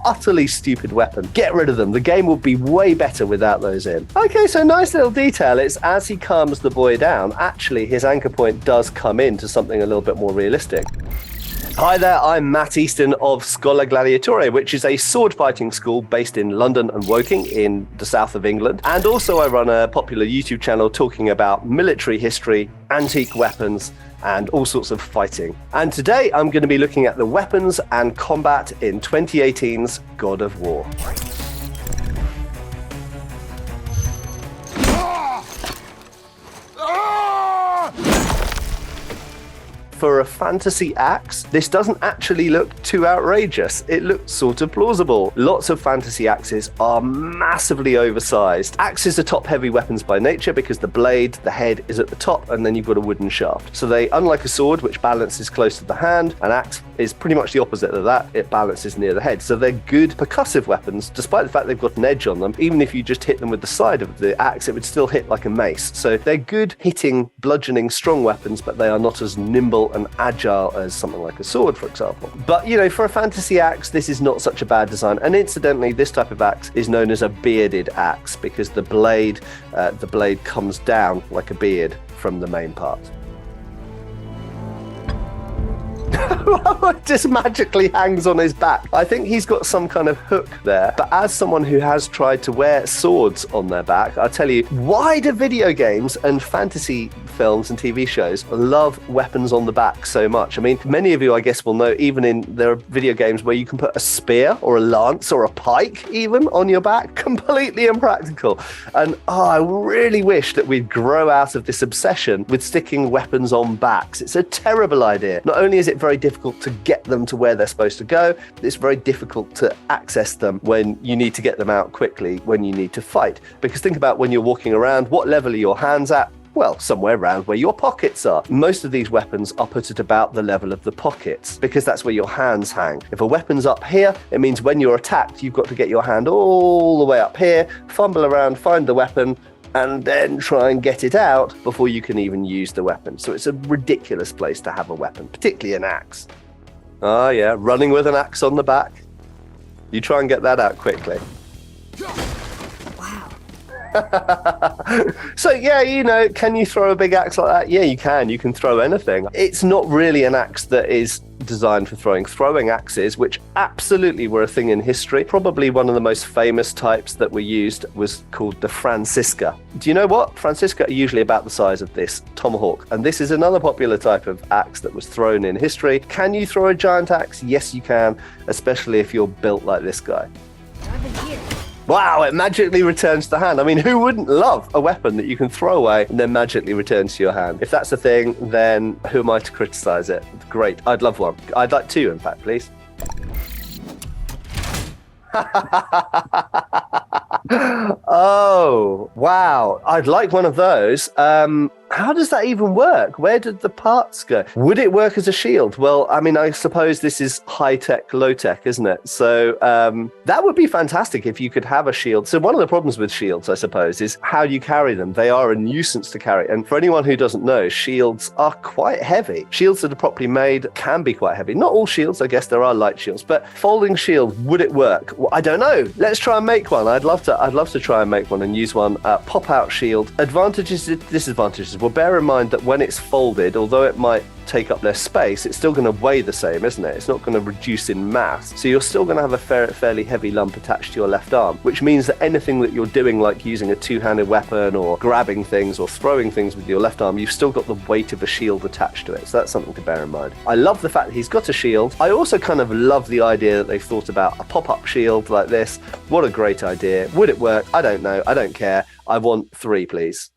utterly stupid weapon. Get rid of them. The game would be way better without those in. Okay, so nice little detail. It's as he calms the boy down, actually his anchor point does come into something a little bit more realistic. Hi there, I'm Matt Easton of Schola Gladiatoria, which is a sword fighting school based in London and Woking in the south of England. And also I run a popular YouTube channel talking about military history, antique weapons, and all sorts of fighting. And today I'm going to be looking at the weapons and combat in 2018's God of War. For a fantasy axe, this doesn't actually look too outrageous. It looks sort of plausible. Lots of fantasy axes are massively oversized. Axes are top-heavy weapons by nature because the blade, the head, is at the top, and then you've got a wooden shaft. So they, unlike a sword, which balances close to the hand, an axe is pretty much the opposite of that. It balances near the head. So they're good percussive weapons, despite the fact they've got an edge on them. Even if you just hit them with the side of the axe, it would still hit like a mace. So they're good hitting, bludgeoning, strong weapons, but they are not as nimble and agile as something like a sword, for example. But, you know, for a fantasy axe, this is not such a bad design. And incidentally, this type of axe is known as a bearded axe because the blade comes down like a beard from the main part. It just magically hangs on his back. I think he's got some kind of hook there. But as someone who has tried to wear swords on their back, I'll tell you, why do video games and fantasy films and TV shows love weapons on the back so much? I mean, many of you, I guess, will know there are video games where you can put a spear or a lance or a pike even on your back. Completely impractical. And I really wish that we'd grow out of this obsession with sticking weapons on backs. It's a terrible idea. Not only is it very difficult to get them to where they're supposed to go, it's very difficult to access them when you need to get them out quickly when you need to fight. Because think about when you're walking around, what level are your hands at? Well, somewhere around where your pockets are. Most of these weapons are put at about the level of the pockets because that's where your hands hang. If a weapon's up here, it means when you're attacked, you've got to get your hand all the way up here, fumble around, find the weapon, and then try and get it out before you can even use the weapon. So it's a ridiculous place to have a weapon, particularly an axe. Oh yeah, running with an axe on the back. You try and get that out quickly. Wow. So yeah, you know, can you throw a big axe like that? Yeah, you can. You can throw anything. It's not really an axe that is designed for throwing axes, which absolutely were a thing in history. Probably one of the most famous types that were used was called the Francisca. Do you know what? Francisca are usually about the size of this tomahawk, and this is another popular type of axe that was thrown in history. Can you throw a giant axe? Yes, you can, especially if you're built like this guy. Wow, it magically returns to the hand. I mean, who wouldn't love a weapon that you can throw away and then magically returns to your hand? If that's the thing, then who am I to criticize it? Great, I'd love one. I'd like two, in fact, please. Oh, wow. I'd like one of those. How does that even work? Where did the parts go? Would it work as a shield? Well, I mean, I suppose this is high-tech, low-tech, isn't it? So that would be fantastic if you could have a shield. So one of the problems with shields, I suppose, is how you carry them. They are a nuisance to carry. And for anyone who doesn't know, shields are quite heavy. Shields that are properly made can be quite heavy. Not all shields, I guess there are light shields, but folding shield, would it work? Well, I don't know. Let's try and make one. I'd love to try and make one and use one. Pop-out shield. Advantages, disadvantages. Well, bear in mind that when it's folded, although it might take up less space, it's still going to weigh the same, isn't it? It's not going to reduce in mass. So you're still going to have a fairly heavy lump attached to your left arm, which means that anything that you're doing, like using a two-handed weapon or grabbing things or throwing things with your left arm, you've still got the weight of a shield attached to it. So that's something to bear in mind. I love the fact that he's got a shield. I also kind of love the idea that they've thought about a pop-up shield like this. What a great idea. Would it work? I don't know. I don't care. I want 3, please.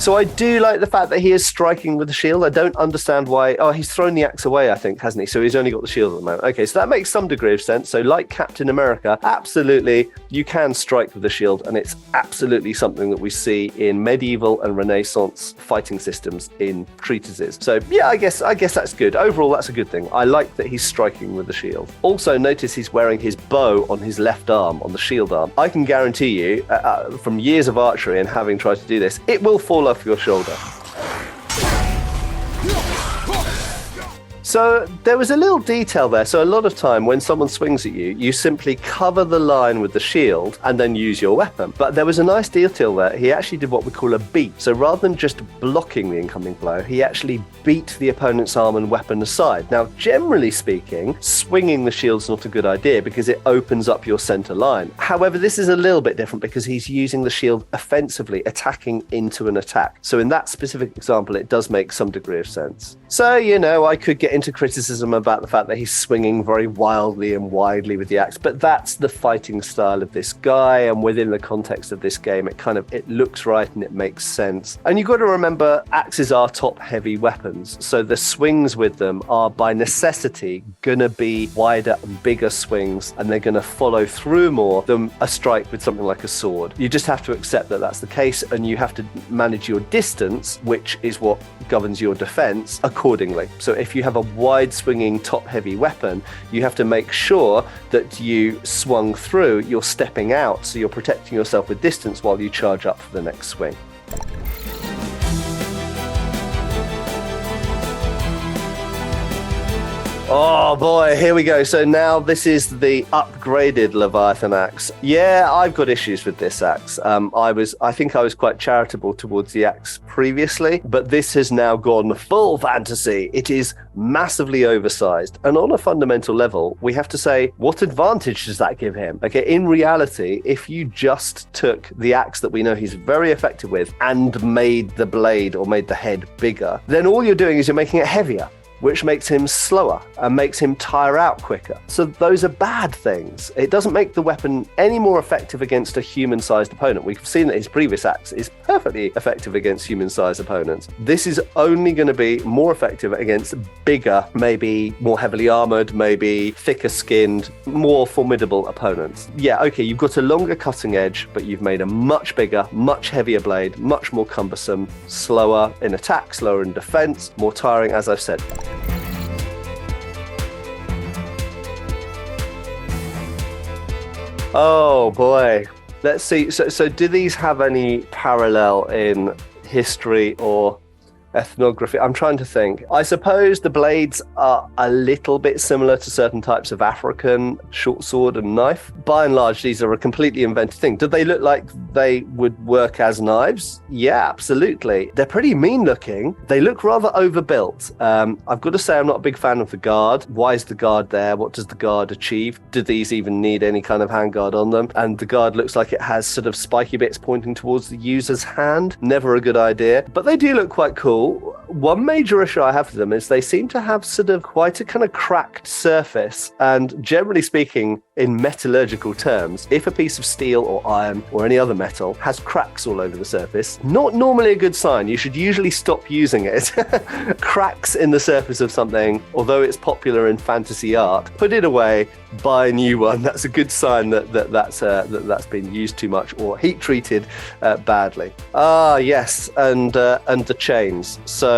So I do like the fact that he is striking with the shield. I don't understand why. Oh, he's thrown the axe away, I think, hasn't he? So he's only got the shield at the moment. Okay, so that makes some degree of sense. So like Captain America, absolutely, you can strike with the shield, and it's absolutely something that we see in medieval and Renaissance fighting systems in treatises. So yeah, I guess that's good. Overall, that's a good thing. I like that he's striking with the shield. Also, notice he's wearing his bow on his left arm, on the shield arm. I can guarantee you, from years of archery and having tried to do this, it will fall off your shoulder. So there was a little detail there. So a lot of time when someone swings at you, you simply cover the line with the shield and then use your weapon. But there was a nice detail there. He actually did what we call a beat. So rather than just blocking the incoming blow, he actually beat the opponent's arm and weapon aside. Now, generally speaking, swinging the shield's not a good idea because it opens up your center line. However, this is a little bit different because he's using the shield offensively, attacking into an attack. So in that specific example, it does make some degree of sense. So, I could get into criticism about the fact that he's swinging very wildly and widely with the axe, but that's the fighting style of this guy, and within the context of this game, it looks right and it makes sense. And you've got to remember, axes are top-heavy weapons, so the swings with them are by necessity gonna be wider and bigger swings, and they're gonna follow through more than a strike with something like a sword. You just have to accept that that's the case, and you have to manage your distance, which is what governs your defense, accordingly. So if you have a wide swinging top heavy weapon, you have to make sure that you swung through, you're stepping out, so you're protecting yourself with distance while you charge up for the next swing. Oh boy, here we go. So now this is the upgraded Leviathan Axe. Yeah, I've got issues with this axe. I think I was quite charitable towards the axe previously, but this has now gone full fantasy. It is massively oversized. And on a fundamental level, we have to say, what advantage does that give him? Okay, in reality, if you just took the axe that we know he's very effective with and made the blade or made the head bigger, then all you're doing is you're making it heavier, which makes him slower and makes him tire out quicker. So those are bad things. It doesn't make the weapon any more effective against a human-sized opponent. We've seen that his previous axe is perfectly effective against human-sized opponents. This is only going to be more effective against bigger, maybe more heavily armored, maybe thicker skinned, more formidable opponents. Yeah, okay, you've got a longer cutting edge, but you've made a much bigger, much heavier blade, much more cumbersome, slower in attack, slower in defense, more tiring, as I've said. Oh boy. Let's see. So do these have any parallel in history or ethnography? I'm trying to think. I suppose the blades are a little bit similar to certain types of African short sword and knife. By and large, these are a completely invented thing. Do they look like they would work as knives? Yeah, absolutely. They're pretty mean looking. They look rather overbuilt. I've got to say I'm not a big fan of the guard. Why is the guard there? What does the guard achieve? Do these even need any kind of handguard on them? And the guard looks like it has sort of spiky bits pointing towards the user's hand. Never a good idea, but they do look quite cool. One major issue I have with them is they seem to have sort of quite a kind of cracked surface, and generally speaking, in metallurgical terms, if a piece of steel or iron or any other metal has cracks all over the surface, not normally a good sign. You should usually stop using it. Cracks in the surface of something, although it's popular in fantasy art, put it away, buy a new one. That's a good sign that's been used too much or heat treated badly. Ah, yes, and the chains. So,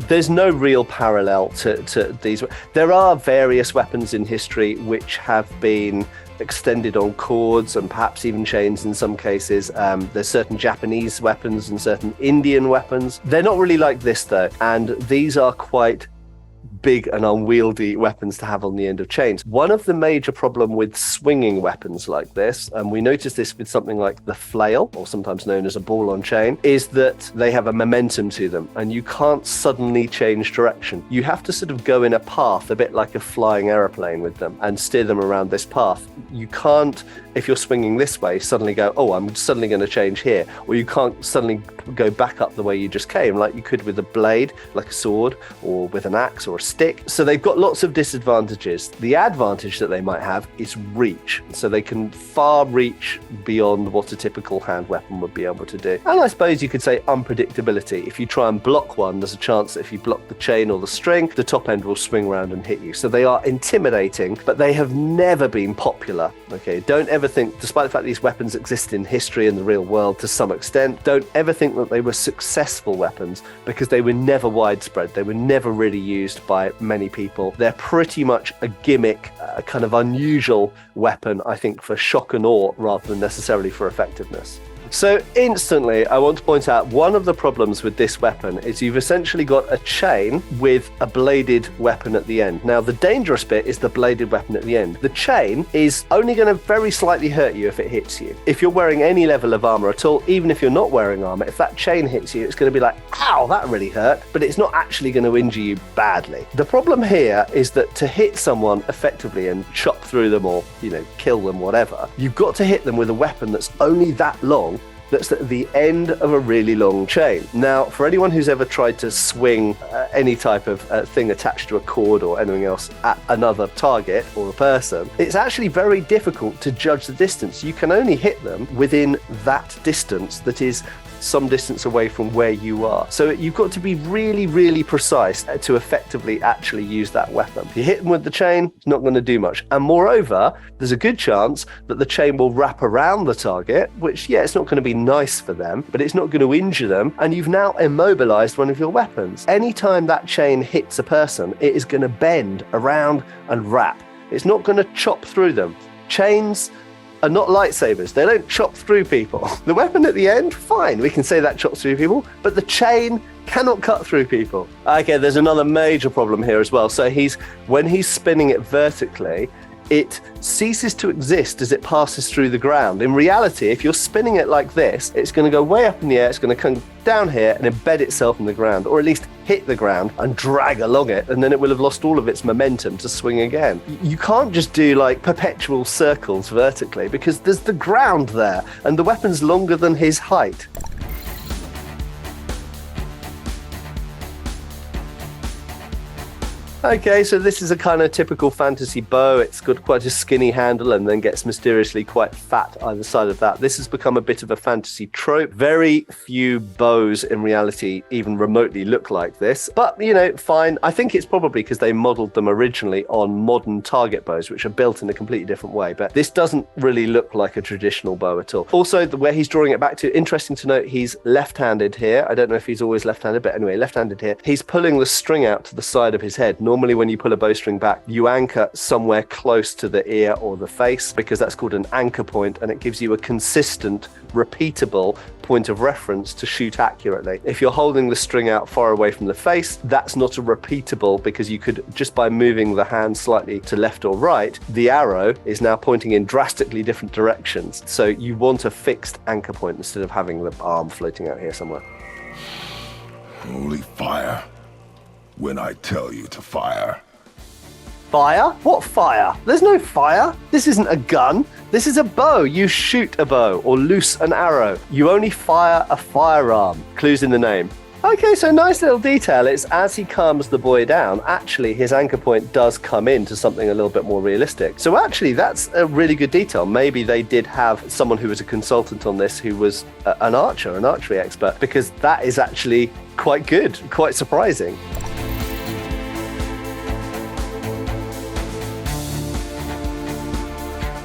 there's no real parallel to these. There are various weapons in history which have been extended on cords and perhaps even chains in some cases. There's certain Japanese weapons and certain Indian weapons. They're not really like this though, and these are quite big and unwieldy weapons to have on the end of chains. One of the major problem with swinging weapons like this, and we notice this with something like the flail, or sometimes known as a ball on chain, is that they have a momentum to them and you can't suddenly change direction. You have to sort of go in a path, a bit like a flying aeroplane with them, and steer them around this path. You can't, if you're swinging this way, suddenly go, oh, I'm suddenly going to change here. Or you can't suddenly go back up the way you just came, like you could with a blade, like a sword, or with an axe or a stick. So they've got lots of disadvantages. The advantage that they might have is reach. So they can far reach beyond what a typical hand weapon would be able to do. And I suppose you could say unpredictability. If you try and block one, there's a chance that if you block the chain or the string, the top end will swing around and hit you. So they are intimidating, but they have never been popular. Okay, don't ever think, despite the fact these weapons exist in history and the real world to some extent, don't ever think that they were successful weapons, because they were never widespread. They were never really used by many people. They're pretty much a gimmick, a kind of unusual weapon, I think, for shock and awe rather than necessarily for effectiveness. So instantly, I want to point out one of the problems with this weapon is you've essentially got a chain with a bladed weapon at the end. Now, the dangerous bit is the bladed weapon at the end. The chain is only going to very slightly hurt you if it hits you. If you're wearing any level of armor at all, even if you're not wearing armor, if that chain hits you, it's going to be like, ow, that really hurt, but it's not actually going to injure you badly. The problem here is that to hit someone effectively and chop through them or, kill them, whatever, you've got to hit them with a weapon that's only that long, that's at the end of a really long chain. Now, for anyone who's ever tried to swing any type of thing attached to a cord or anything else at another target or a person, it's actually very difficult to judge the distance. You can only hit them within that distance that is some distance away from where you are. So you've got to be really, really precise to effectively actually use that weapon. If you hit them with the chain, it's not going to do much. And moreover, there's a good chance that the chain will wrap around the target, which, it's not going to be nice for them, but it's not going to injure them. And you've now immobilized one of your weapons. Anytime that chain hits a person, it is going to bend around and wrap. It's not going to chop through them. Chains are not lightsabers. They don't chop through people. The weapon at the end, fine, we can say that chops through people, but the chain cannot cut through people. Okay, there's another major problem here as well. So when he's spinning it vertically, it ceases to exist as it passes through the ground. In reality, if you're spinning it like this, it's going to go way up in the air, it's going to come down here and embed itself in the ground, or at least hit the ground and drag along it, and then it will have lost all of its momentum to swing again. You can't just do like perpetual circles vertically because there's the ground there and the weapon's longer than his height. Okay, so this is a kind of typical fantasy bow. It's got quite a skinny handle and then gets mysteriously quite fat either side of that. This has become a bit of a fantasy trope. Very few bows in reality even remotely look like this. But, fine. I think it's probably because they modeled them originally on modern target bows, which are built in a completely different way. But this doesn't really look like a traditional bow at all. Also, where he's drawing it back to, interesting to note, he's left-handed here. I don't know if he's always left-handed, but anyway, left-handed here. He's pulling the string out to the side of his head. Normally, when you pull a bowstring back, you anchor somewhere close to the ear or the face because that's called an anchor point, and it gives you a consistent, repeatable point of reference to shoot accurately. If you're holding the string out far away from the face, that's not a repeatable because you could, just by moving the hand slightly to left or right, the arrow is now pointing in drastically different directions. So you want a fixed anchor point instead of having the arm floating out here somewhere. Holy fire. When I tell you to fire. Fire? What fire? There's no fire. This isn't a gun. This is a bow. You shoot a bow or loose an arrow. You only fire a firearm. Clues in the name. Okay, so nice little detail. It's as he calms the boy down, actually his anchor point does come into something a little bit more realistic. So actually that's a really good detail. Maybe they did have someone who was a consultant on this who was an archer, an archery expert, because that is actually quite good, quite surprising.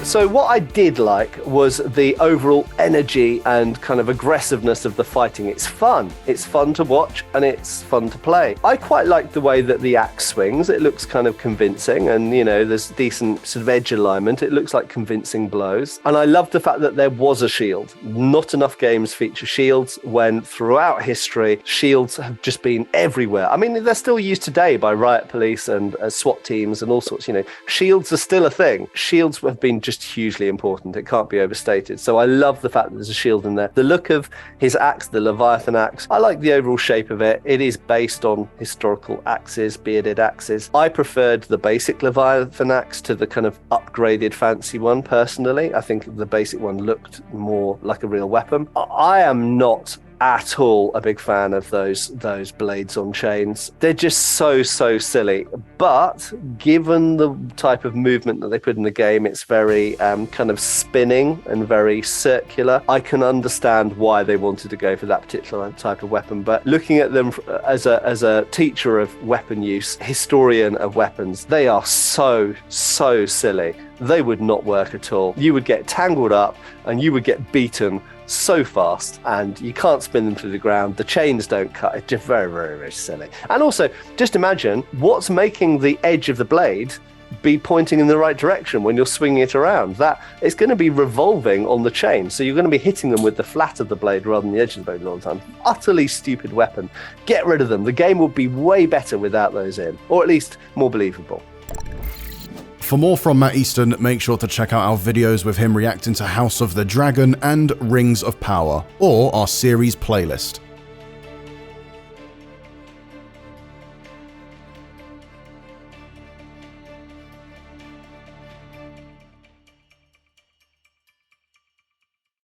So what I did like was the overall energy and kind of aggressiveness of the fighting. It's fun. It's fun to watch and it's fun to play. I quite like the way that the axe swings. It looks kind of convincing and, there's decent sort of edge alignment. It looks like convincing blows. And I love the fact that there was a shield. Not enough games feature shields when throughout history, shields have just been everywhere. I mean, they're still used today by riot police and SWAT teams and all sorts, Shields are still a thing. Shields have been just hugely important. It can't be overstated. So I love the fact that there's a shield in there. The look of his axe, the Leviathan axe, I like the overall shape of it. It is based on historical axes, bearded axes. I preferred the basic Leviathan axe to the kind of upgraded fancy one personally. I think the basic one looked more like a real weapon. I am not at all a big fan of those blades on chains. They're just so silly. But given the type of movement that they put in the game, it's very kind of spinning and very circular. I can understand why they wanted to go for that particular type of weapon. But looking at them as a teacher of weapon use, historian of weapons, they are so silly. They would not work at all. You would get tangled up and you would get beaten so fast and you can't spin them through the ground. The chains don't cut. It's just very silly. And also, just imagine what's making the edge of the blade be pointing in the right direction when you're swinging it around. That it's going to be revolving on the chain, so you're going to be hitting them with the flat of the blade rather than the edge of the blade all the time. Utterly stupid weapon. Get rid of them. The game would be way better without those in, or at least more believable. For more from Matt Easton, make sure to check out our videos with him reacting to House of the Dragon and Rings of Power, or our series playlist.